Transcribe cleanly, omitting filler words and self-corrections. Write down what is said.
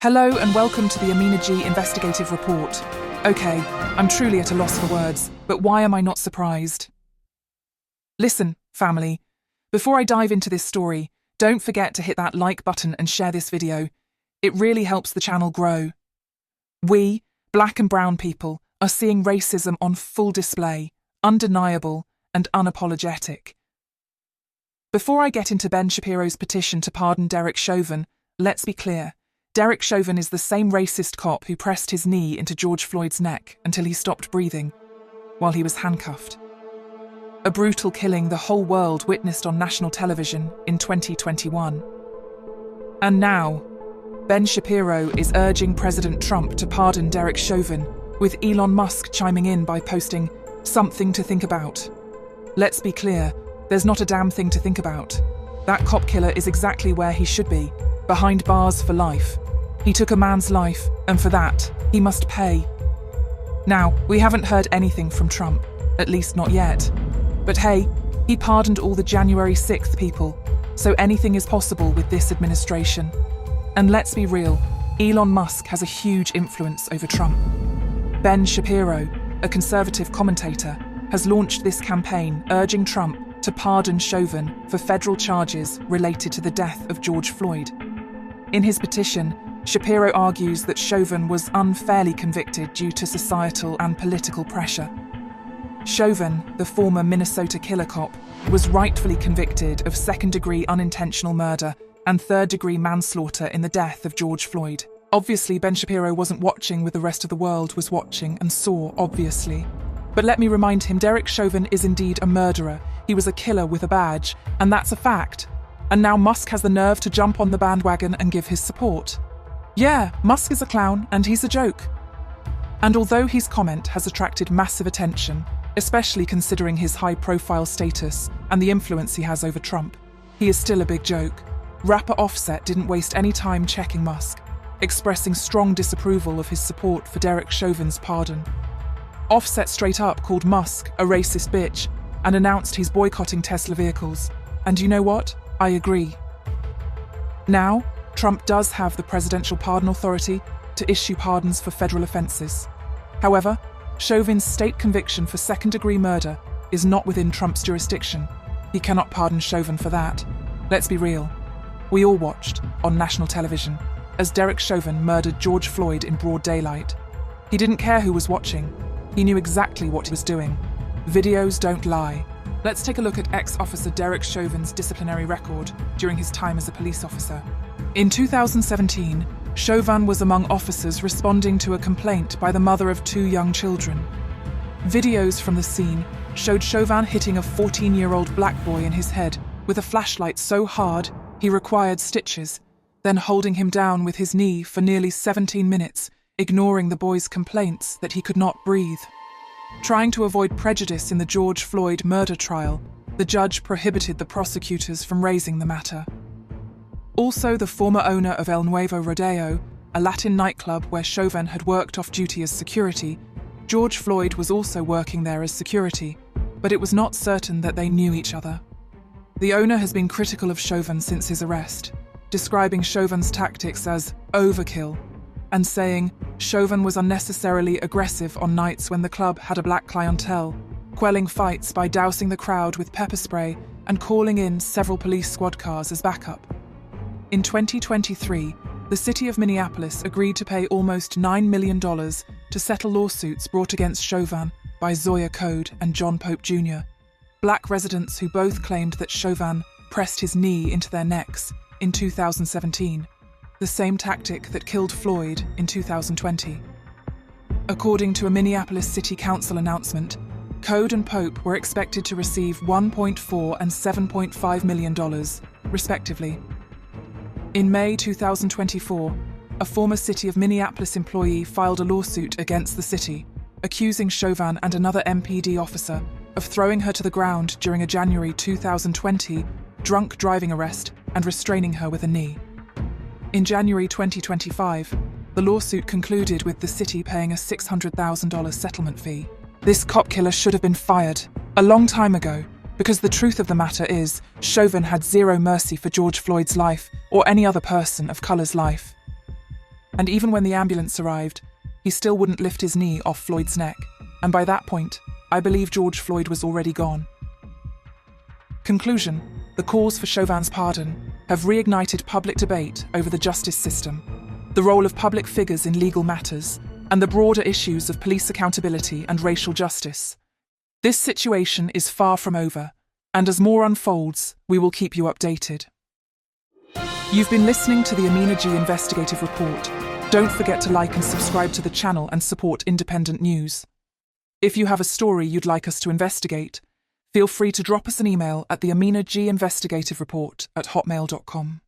Hello and welcome to the AminahG Investigative Report. Okay, I'm truly at a loss for words, but why am I not surprised? Listen, family, before I dive into this story, don't forget to hit that like button and share this video. It really helps the channel grow. We, black and brown people, are seeing racism on full display, undeniable and unapologetic. Before I get into Ben Shapiro's petition to pardon Derek Chauvin, let's be clear. Derek Chauvin is the same racist cop who pressed his knee into George Floyd's neck until he stopped breathing, while he was handcuffed. A brutal killing the whole world witnessed on national television in 2021. And now, Ben Shapiro is urging President Trump to pardon Derek Chauvin, with Elon Musk chiming in by posting, "Something to think about." Let's be clear, there's not a damn thing to think about. That cop killer is exactly where he should be, behind bars for life. He took a man's life, and for that, he must pay. Now, we haven't heard anything from Trump, at least not yet. But hey, he pardoned all the January 6th people, so anything is possible with this administration. And let's be real, Elon Musk has a huge influence over Trump. Ben Shapiro, a conservative commentator, has launched this campaign urging Trump to pardon Chauvin for federal charges related to the death of George Floyd. In his petition, Shapiro argues that Chauvin was unfairly convicted due to societal and political pressure. Chauvin, the former Minnesota killer cop, was rightfully convicted of second-degree unintentional murder and third-degree manslaughter in the death of George Floyd. Obviously, Ben Shapiro wasn't watching with the rest of the world was watching and saw, obviously. But let me remind him, Derek Chauvin is indeed a murderer. He was a killer with a badge, and that's a fact. And now Musk has the nerve to jump on the bandwagon and give his support. Yeah, Musk is a clown, and he's a joke. And although his comment has attracted massive attention, especially considering his high-profile status and the influence he has over Trump, he is still a big joke. Rapper Offset didn't waste any time checking Musk, expressing strong disapproval of his support for Derek Chauvin's pardon. Offset straight up called Musk a racist bitch and announced he's boycotting Tesla vehicles. And you know what? I agree. Now, Trump does have the presidential pardon authority to issue pardons for federal offences. However, Chauvin's state conviction for second-degree murder is not within Trump's jurisdiction. He cannot pardon Chauvin for that. Let's be real. We all watched, on national television, as Derek Chauvin murdered George Floyd in broad daylight. He didn't care who was watching. He knew exactly what he was doing. Videos don't lie. Let's take a look at ex-officer Derek Chauvin's disciplinary record during his time as a police officer. In 2017, Chauvin was among officers responding to a complaint by the mother of 2 young children. Videos from the scene showed Chauvin hitting a 14-year-old black boy in his head with a flashlight so hard he required stitches, then holding him down with his knee for nearly 17 minutes, ignoring the boy's complaints that he could not breathe. Trying to avoid prejudice in the George Floyd murder trial, the judge prohibited the prosecutors from raising the matter. Also, the former owner of El Nuevo Rodeo, a Latin nightclub where Chauvin had worked off-duty as security, George Floyd was also working there as security, but it was not certain that they knew each other. The owner has been critical of Chauvin since his arrest, describing Chauvin's tactics as overkill, and saying Chauvin was unnecessarily aggressive on nights when the club had a black clientele, quelling fights by dousing the crowd with pepper spray and calling in several police squad cars as backup. In 2023, the city of Minneapolis agreed to pay almost $9 million to settle lawsuits brought against Chauvin by Zoya Code and John Pope Jr., black residents who both claimed that Chauvin pressed his knee into their necks in 2017, the same tactic that killed Floyd in 2020. According to a Minneapolis City Council announcement, Code and Pope were expected to receive $1.4 and $7.5 million, respectively. In May 2024, a former City of Minneapolis employee filed a lawsuit against the city, accusing Chauvin and another MPD officer of throwing her to the ground during a January 2020 drunk driving arrest and restraining her with a knee. In January 2025, the lawsuit concluded with the city paying a $600,000 settlement fee. This cop killer should have been fired a long time ago, because the truth of the matter is, Chauvin had zero mercy for George Floyd's life or any other person of color's life. And even when the ambulance arrived, he still wouldn't lift his knee off Floyd's neck. And by that point, I believe George Floyd was already gone. Conclusion: the calls for Chauvin's pardon have reignited public debate over the justice system, the role of public figures in legal matters, and the broader issues of police accountability and racial justice. This situation is far from over, and as more unfolds, we will keep you updated. You've been listening to the AminahG Investigative Report. Don't forget to like and subscribe to the channel and support independent news. If you have a story you'd like us to investigate, feel free to drop us an email at the AminahGInvestigative Report at hotmail.com.